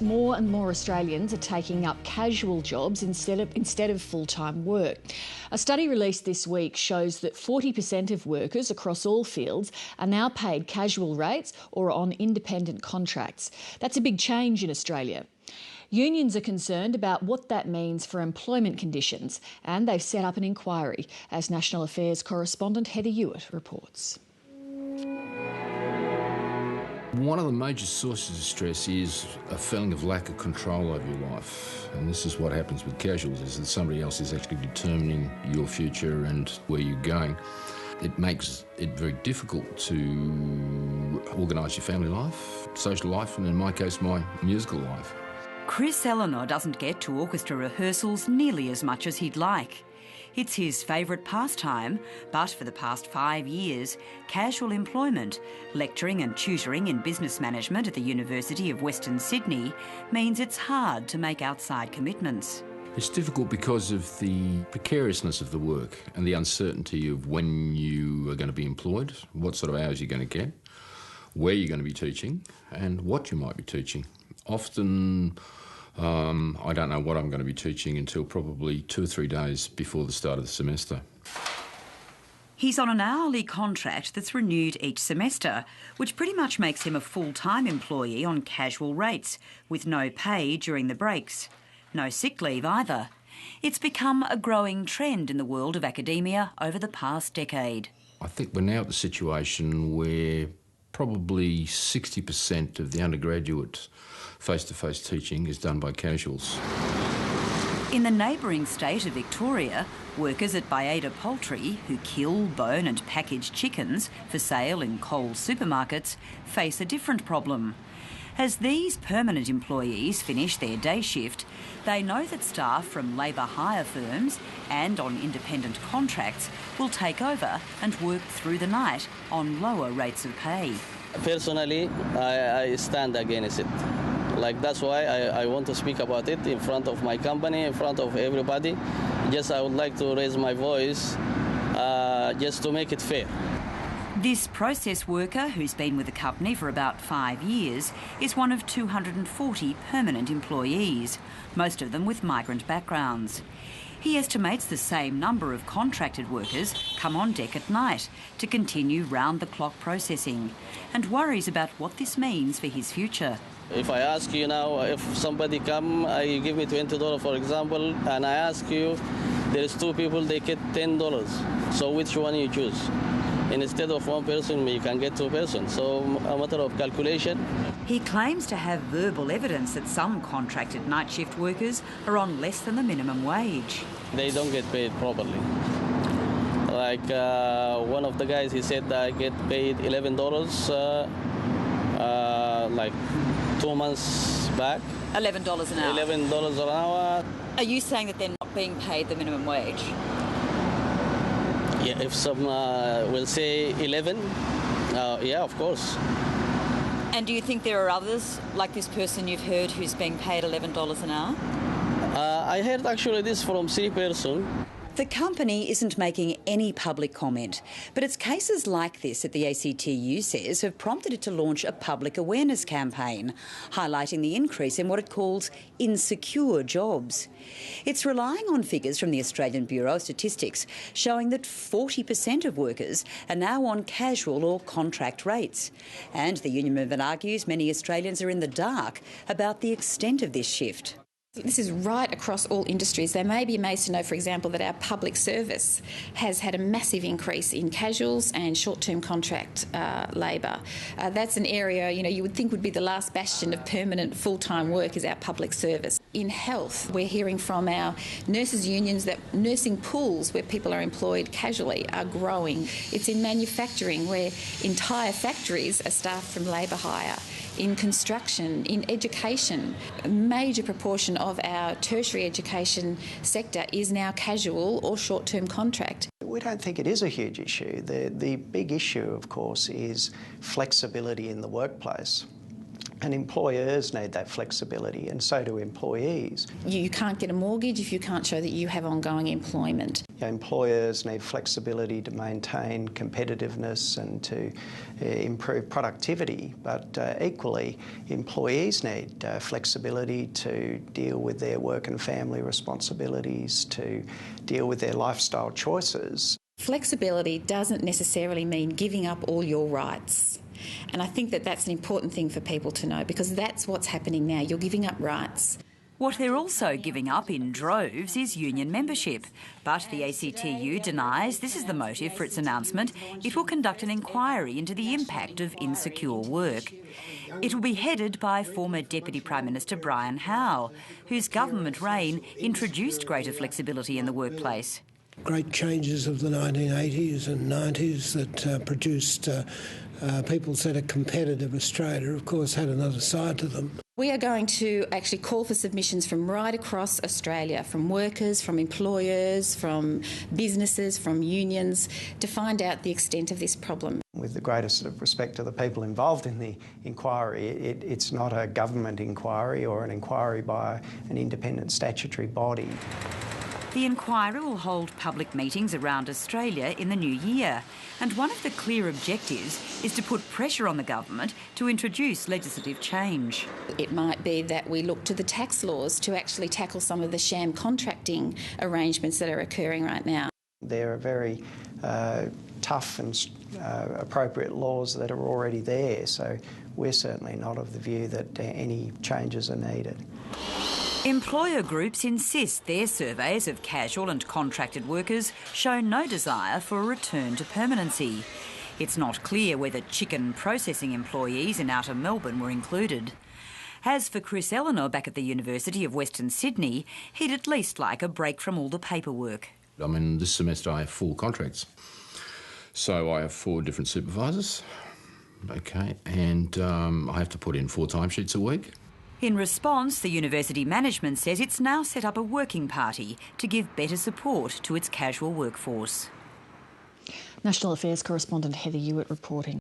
More and more Australians are taking up casual jobs instead of full-time work. A study released this week shows that 40% of workers across all fields are now paid casual rates or on independent contracts. That's a big change in Australia. Unions are concerned about what that means for employment conditions, and they've set up an inquiry, as National Affairs correspondent Heather Hewitt reports. One of the major sources of stress is a feeling of lack of control over your life. And this is what happens with casuals, is that somebody else is actually determining your future and where you're going. It makes it very difficult to organise your family life, social life, and in my case, my musical life. Chris Eleanor doesn't get to orchestra rehearsals nearly as much as he'd like. It's his favourite pastime, but for the past 5 years, casual employment, lecturing and tutoring in business management at the University of Western Sydney, means it's hard to make outside commitments. It's difficult because of the precariousness of the work and the uncertainty of when you are going to be employed, what sort of hours you're going to get, where you're going to be teaching, and what you might be teaching. Often, I don't know what I'm going to be teaching until probably 2 or 3 days before the start of the semester. He's on an hourly contract that's renewed each semester, which pretty much makes him a full-time employee on casual rates, with no pay during the breaks. No sick leave either. It's become a growing trend in the world of academia over the past decade. I think we're now at the situation where probably 60% of the undergraduate face-to-face teaching is done by casuals. In the neighbouring state of Victoria, workers at Bayada Poultry, who kill, bone and package chickens for sale in Coles supermarkets, face a different problem. As these permanent employees finish their day shift, they know that staff from labour hire firms and on independent contracts will take over and work through the night on lower rates of pay. Personally, I stand against it. That's why I want to speak about it in front of my company, in front of everybody. I would like to raise my voice just to make it fair. This process worker, who's been with the company for about 5 years, is one of 240 permanent employees, most of them with migrant backgrounds. He estimates the same number of contracted workers come on deck at night to continue round-the-clock processing, and worries about what this means for his future. If I ask you now, if somebody come, you give me $20, for example, and I ask you, there's 2 people, they get $10. So which one you choose? And instead of 1 person, you can get 2 persons. So a matter of calculation. He claims to have verbal evidence that some contracted night shift workers are on less than the minimum wage. They don't get paid properly. One of the guys, he said I get paid $11 2 months back. $11 an hour? $11 an hour. Are you saying that they're not being paid the minimum wage? Yeah, if some will say 11, yeah, of course. And do you think there are others, like this person you've heard, who's being paid $11 an hour? I heard actually this from 3 persons. The company isn't making any public comment, but it's cases like this, at the ACTU says, have prompted it to launch a public awareness campaign, highlighting the increase in what it calls insecure jobs. It's relying on figures from the Australian Bureau of Statistics showing that 40% of workers are now on casual or contract rates. And the union movement argues many Australians are in the dark about the extent of this shift. This is right across all industries. They may be amazed to know, for example, that our public service has had a massive increase in casuals and short-term contract labour. That's an area, you would think would be the last bastion of permanent full-time work, is our public service. In health, we're hearing from our nurses' unions that nursing pools where people are employed casually are growing. It's in manufacturing, where entire factories are staffed from labour hire. In construction, in education, a major proportion of our tertiary education sector is now casual or short-term contract. We don't think it is a huge issue. The big issue, of course, is flexibility in the workplace. And employers need that flexibility, and so do employees. You can't get a mortgage if you can't show that you have ongoing employment. Employers need flexibility to maintain competitiveness and to improve productivity, but equally, employees need flexibility to deal with their work and family responsibilities, to deal with their lifestyle choices. Flexibility doesn't necessarily mean giving up all your rights. And I think that that's an important thing for people to know, because that's what's happening now. You're giving up rights. What they're also giving up in droves is union membership. But the ACTU denies this is the motive for its announcement. It will conduct an inquiry into the impact of insecure work. It will be headed by former Deputy Prime Minister Brian Howe, whose government reign introduced greater flexibility in the workplace. Great changes of the 1980s and 90s that produced people-centred competitive Australia, of course, had another side to them. We are going to actually call for submissions from right across Australia, from workers, from employers, from businesses, from unions, to find out the extent of this problem. With the greatest respect to the people involved in the inquiry, it's not a government inquiry or an inquiry by an independent statutory body. The inquiry will hold public meetings around Australia in the new year, and one of the clear objectives is to put pressure on the government to introduce legislative change. It might be that we look to the tax laws to actually tackle some of the sham contracting arrangements that are occurring right now. There are very tough and appropriate laws that are already there, so we're certainly not of the view that any changes are needed. Employer groups insist their surveys of casual and contracted workers show no desire for a return to permanency. It's not clear whether chicken processing employees in outer Melbourne were included. As for Chris Eleanor back at the University of Western Sydney, he'd at least like a break from all the paperwork. I mean, this semester I have 4 contracts. So I have 4 different supervisors, okay, and I have to put in 4 timesheets a week. In response, the university management says it's now set up a working party to give better support to its casual workforce. National Affairs correspondent Heather Hewitt reporting.